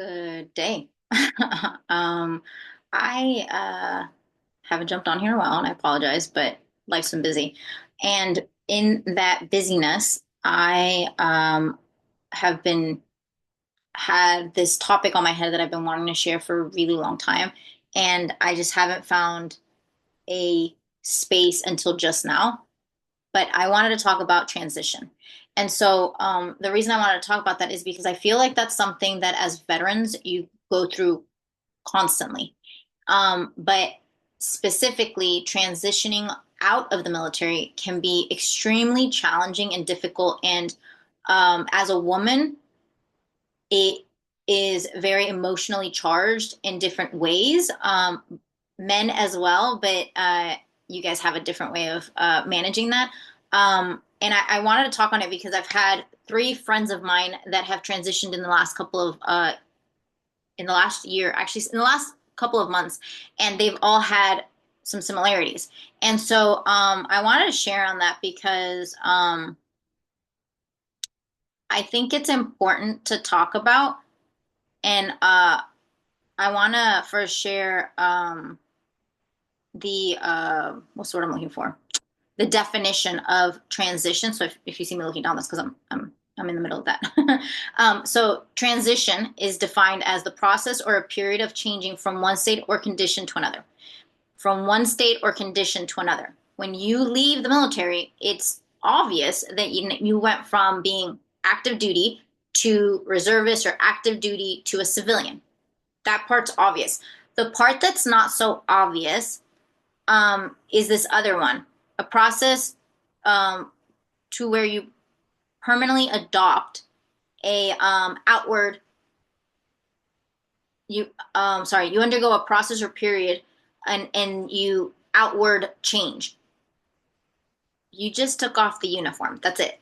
Good day. Um, I haven't jumped on here in a while, and I apologize, but life's been busy. And in that busyness, I have been had this topic on my head that I've been wanting to share for a really long time, and I just haven't found a space until just now. But I wanted to talk about transition. And so the reason I wanted to talk about that is because I feel like that's something that as veterans you go through constantly. But specifically, transitioning out of the military can be extremely challenging and difficult. And as a woman, it is very emotionally charged in different ways. Men as well, but you guys have a different way of managing that. And I wanted to talk on it because I've had three friends of mine that have transitioned in the last couple of in the last year, actually in the last couple of months, and they've all had some similarities. And so I wanted to share on that because I think it's important to talk about. And I want to first share the what's the word I'm looking for? The definition of transition. So if you see me looking down, that's because I'm in the middle of that. So transition is defined as the process or a period of changing from one state or condition to another. From one state or condition to another. When you leave the military, it's obvious that you went from being active duty to reservist or active duty to a civilian. That part's obvious. The part that's not so obvious is this other one, a process to where you permanently adopt a outward you you undergo a process or period and you outward change. You just took off the uniform. That's it.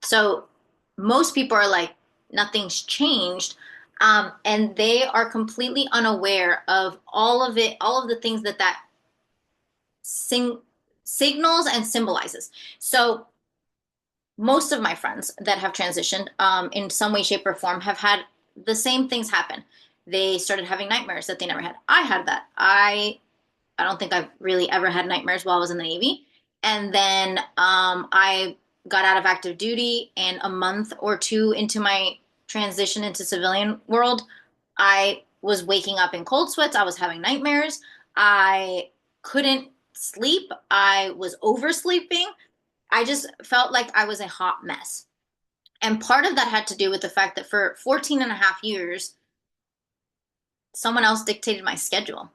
So most people are like, nothing's changed. And they are completely unaware of all of it, all of the things that sing signals and symbolizes. So most of my friends that have transitioned in some way, shape, or form have had the same things happen. They started having nightmares that they never had. I had that. I don't think I've really ever had nightmares while I was in the Navy. And then I got out of active duty, and a month or two into my transition into civilian world, I was waking up in cold sweats. I was having nightmares. I couldn't sleep. I was oversleeping. I just felt like I was a hot mess. And part of that had to do with the fact that for 14 and a half years, someone else dictated my schedule.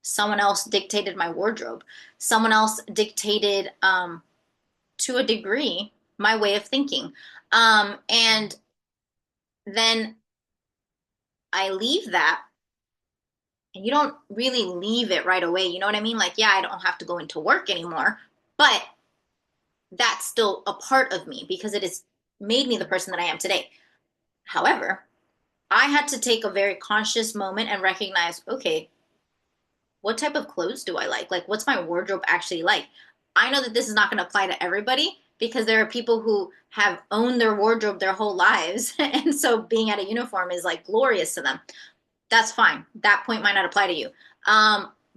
Someone else dictated my wardrobe. Someone else dictated, to a degree, my way of thinking. And then I leave that, and you don't really leave it right away. You know what I mean? Like, yeah, I don't have to go into work anymore, but that's still a part of me because it has made me the person that I am today. However, I had to take a very conscious moment and recognize, okay, what type of clothes do I like? Like, what's my wardrobe actually like? I know that this is not going to apply to everybody because there are people who have owned their wardrobe their whole lives. And so being at a uniform is like glorious to them. That's fine. That point might not apply to you.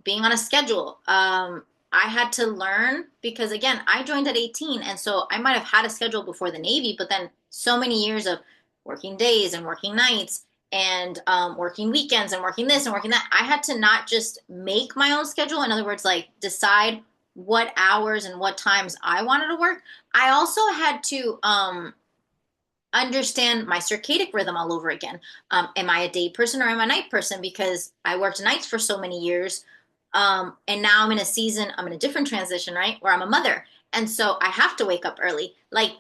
Being on a schedule, I had to learn because again, I joined at 18. And so I might have had a schedule before the Navy, but then so many years of working days and working nights and working weekends and working this and working that, I had to not just make my own schedule. In other words, like decide what hours and what times I wanted to work. I also had to understand my circadian rhythm all over again. Am I a day person or am I a night person? Because I worked nights for so many years. And now I'm in a season, I'm in a different transition, right? Where I'm a mother. And so I have to wake up early. Like,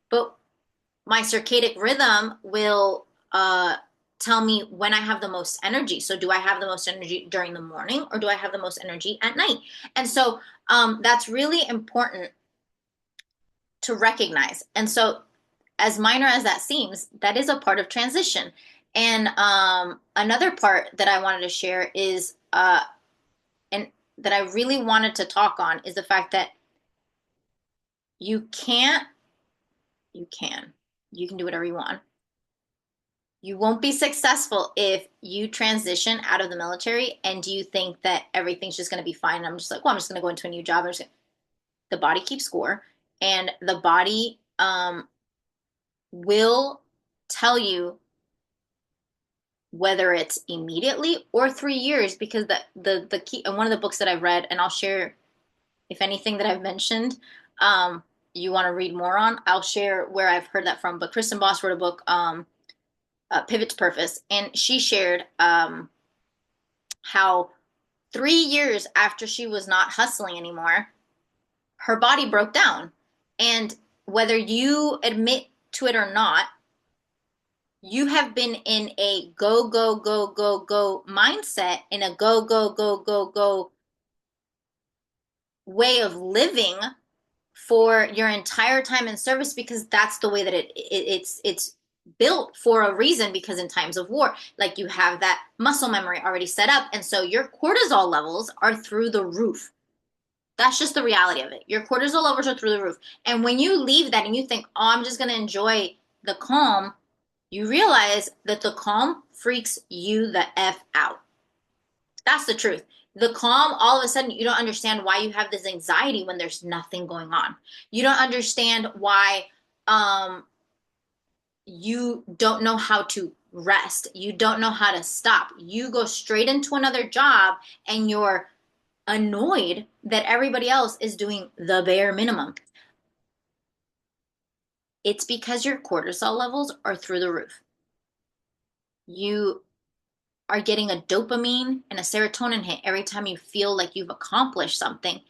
but my circadian rhythm will tell me when I have the most energy. So do I have the most energy during the morning or do I have the most energy at night? And so that's really important to recognize. And so as minor as that seems, that is a part of transition. And another part that I wanted to share is, and that I really wanted to talk on is the fact that you can't, you can do whatever you want. You won't be successful if you transition out of the military and you think that everything's just going to be fine. And I'm just like, well, I'm just going to go into a new job. The body keeps score, and the body will tell you whether it's immediately or 3 years, because the key, and one of the books that I've read, and I'll share if anything that I've mentioned, you want to read more on, I'll share where I've heard that from. But Kristen Boss wrote a book, Pivot to Purpose, and she shared how 3 years after she was not hustling anymore, her body broke down. And whether you admit to it or not, you have been in a go, go, go, go, go mindset, in a go, go, go, go, go way of living for your entire time in service, because that's the way that it's built for a reason, because in times of war, like, you have that muscle memory already set up, and so your cortisol levels are through the roof. That's just the reality of it. Your cortisol levels are through the roof. And when you leave that and you think, oh, I'm just going to enjoy the calm, you realize that the calm freaks you the F out. That's the truth. The calm, all of a sudden, you don't understand why you have this anxiety when there's nothing going on. You don't understand why you don't know how to rest. You don't know how to stop. You go straight into another job and you're annoyed that everybody else is doing the bare minimum. It's because your cortisol levels are through the roof. You are getting a dopamine and a serotonin hit every time you feel like you've accomplished something,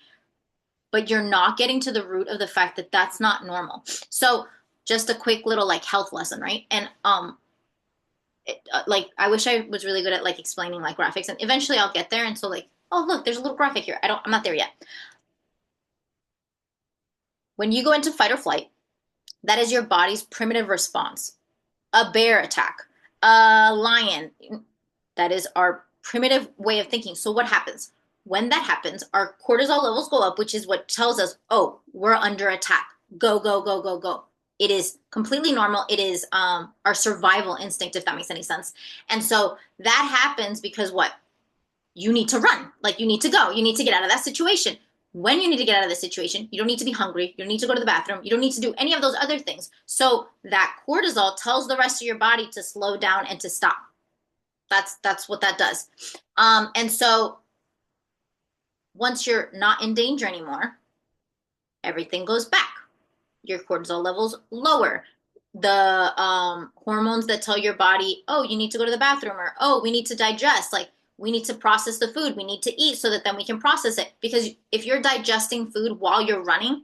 but you're not getting to the root of the fact that that's not normal. So just a quick little like health lesson, right? And like, I wish I was really good at like explaining like graphics, and eventually I'll get there. And so like, oh look, there's a little graphic here. I'm not there yet. When you go into fight or flight, that is your body's primitive response. A bear attack, a lion, that is our primitive way of thinking. So what happens? When that happens, our cortisol levels go up, which is what tells us, oh, we're under attack. Go, go, go, go, go. It is completely normal. It is our survival instinct, if that makes any sense. And so that happens because what? You need to run. Like, you need to go. You need to get out of that situation. When you need to get out of the situation, you don't need to be hungry. You don't need to go to the bathroom. You don't need to do any of those other things. So that cortisol tells the rest of your body to slow down and to stop. That's what that does. And so once you're not in danger anymore, everything goes back. Your cortisol levels lower. The hormones that tell your body, oh, you need to go to the bathroom, or oh, we need to digest, like, we need to process the food, we need to eat so that then we can process it. Because if you're digesting food while you're running,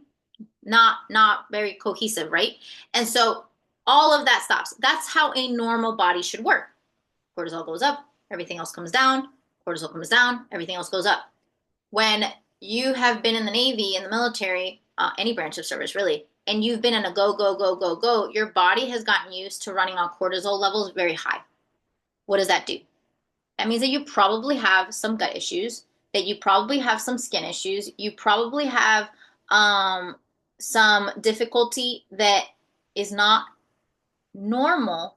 not very cohesive, right? And so all of that stops. That's how a normal body should work. Cortisol goes up, everything else comes down. Cortisol comes down, everything else goes up. When you have been in the Navy, in the military, any branch of service really, and you've been in a go, go, go, go, go, your body has gotten used to running on cortisol levels very high. What does that do? That means that you probably have some gut issues, that you probably have some skin issues, you probably have some difficulty that is not normal,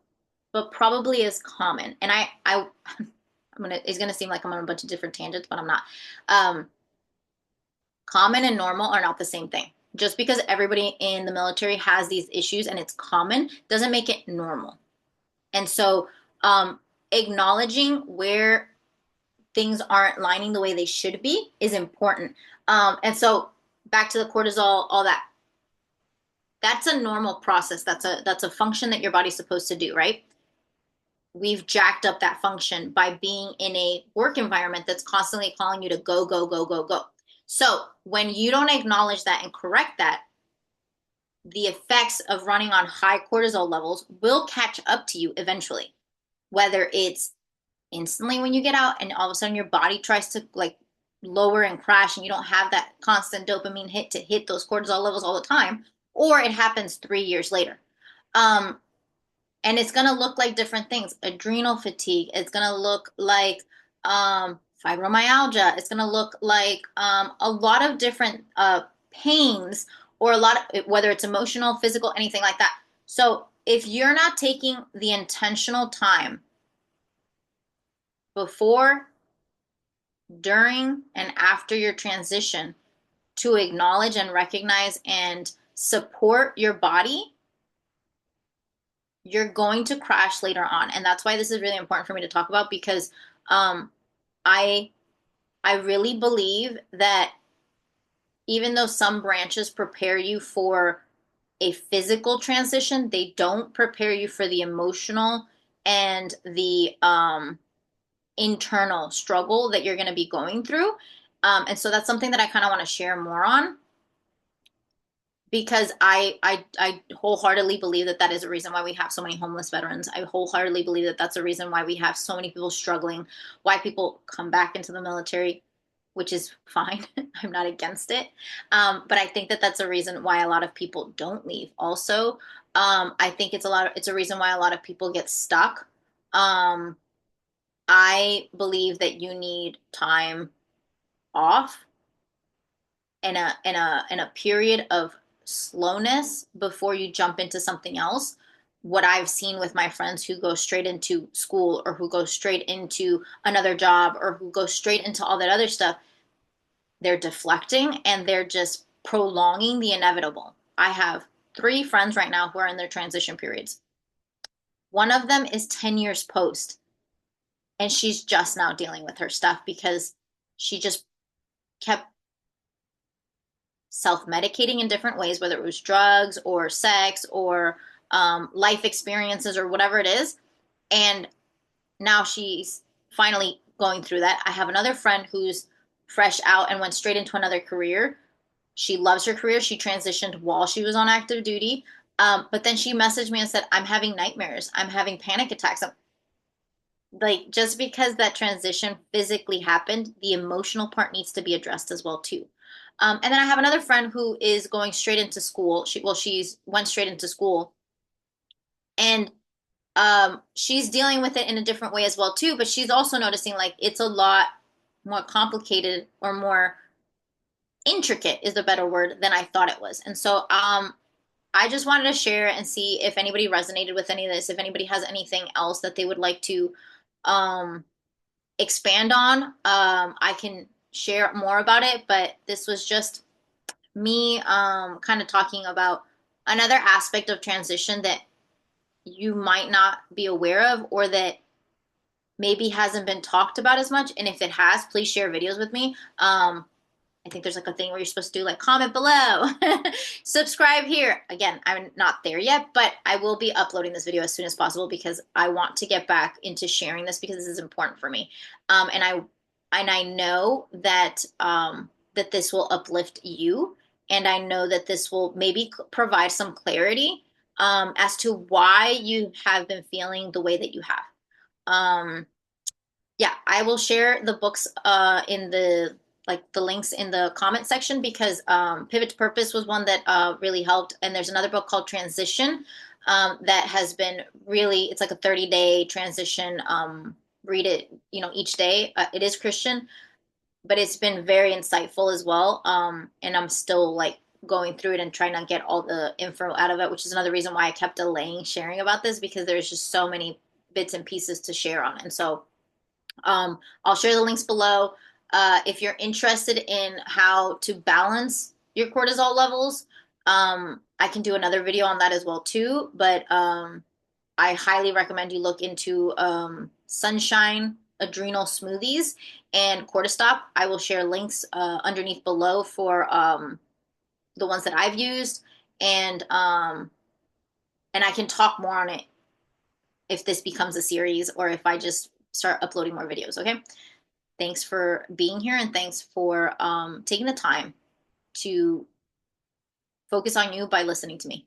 but probably is common. And it's gonna seem like I'm on a bunch of different tangents, but I'm not. Common and normal are not the same thing. Just because everybody in the military has these issues and it's common doesn't make it normal. And so acknowledging where things aren't lining the way they should be is important. And so back to the cortisol, all that. That's a normal process. That's a function that your body's supposed to do, right? We've jacked up that function by being in a work environment that's constantly calling you to go, go, go, go, go. So when you don't acknowledge that and correct that, the effects of running on high cortisol levels will catch up to you eventually. Whether it's instantly when you get out and all of a sudden your body tries to like lower and crash and you don't have that constant dopamine hit to hit those cortisol levels all the time, or it happens 3 years later. And it's going to look like different things. Adrenal fatigue. It's going to look like fibromyalgia. It's going to look like a lot of different pains, or a lot of, whether it's emotional, physical, anything like that. So if you're not taking the intentional time before, during, and after your transition to acknowledge and recognize and support your body, you're going to crash later on. And that's why this is really important for me to talk about, because um, I I really believe that even though some branches prepare you for a physical transition, they don't prepare you for the emotional and the internal struggle that you're going to be going through. And so that's something that I kind of want to share more on, because I wholeheartedly believe that that is a reason why we have so many homeless veterans. I wholeheartedly believe that that's a reason why we have so many people struggling, why people come back into the military, which is fine. I'm not against it. But I think that that's a reason why a lot of people don't leave. Also, I think it's a reason why a lot of people get stuck. Um, I believe that you need time off in a period of slowness before you jump into something else. What I've seen with my friends who go straight into school, or who go straight into another job, or who go straight into all that other stuff, they're deflecting and they're just prolonging the inevitable. I have 3 friends right now who are in their transition periods. One of them is 10 years post, and she's just now dealing with her stuff because she just kept self-medicating in different ways, whether it was drugs or sex or life experiences or whatever it is. And now she's finally going through that. I have another friend who's fresh out and went straight into another career. She loves her career. She transitioned while she was on active duty. But then she messaged me and said, I'm having nightmares. I'm having panic attacks. Like, just because that transition physically happened, the emotional part needs to be addressed as well too. And then I have another friend who is going straight into school. She's went straight into school, and she's dealing with it in a different way as well too. But she's also noticing like it's a lot more complicated, or more intricate is the better word, than I thought it was. And so I just wanted to share and see if anybody resonated with any of this, if anybody has anything else that they would like to um, expand on. I can share more about it, but this was just me kind of talking about another aspect of transition that you might not be aware of, or that maybe hasn't been talked about as much. And if it has, please share videos with me. I think there's like a thing where you're supposed to do like comment below, subscribe here. Again, I'm not there yet, but I will be uploading this video as soon as possible because I want to get back into sharing this, because this is important for me. And I know that that this will uplift you, and I know that this will maybe provide some clarity as to why you have been feeling the way that you have. Yeah, I will share the books in the links in the comment section, because Pivot to Purpose was one that really helped, and there's another book called Transition that has been really, it's like a 30-day transition. Read it, each day. It is Christian, but it's been very insightful as well. And I'm still like going through it and trying to get all the info out of it, which is another reason why I kept delaying sharing about this, because there's just so many bits and pieces to share on. And so I'll share the links below. If you're interested in how to balance your cortisol levels, I can do another video on that as well too. But I highly recommend you look into Sunshine Adrenal Smoothies and Cortistop. I will share links underneath below for the ones that I've used, and I can talk more on it if this becomes a series, or if I just start uploading more videos. Okay. Thanks for being here, and thanks for taking the time to focus on you by listening to me.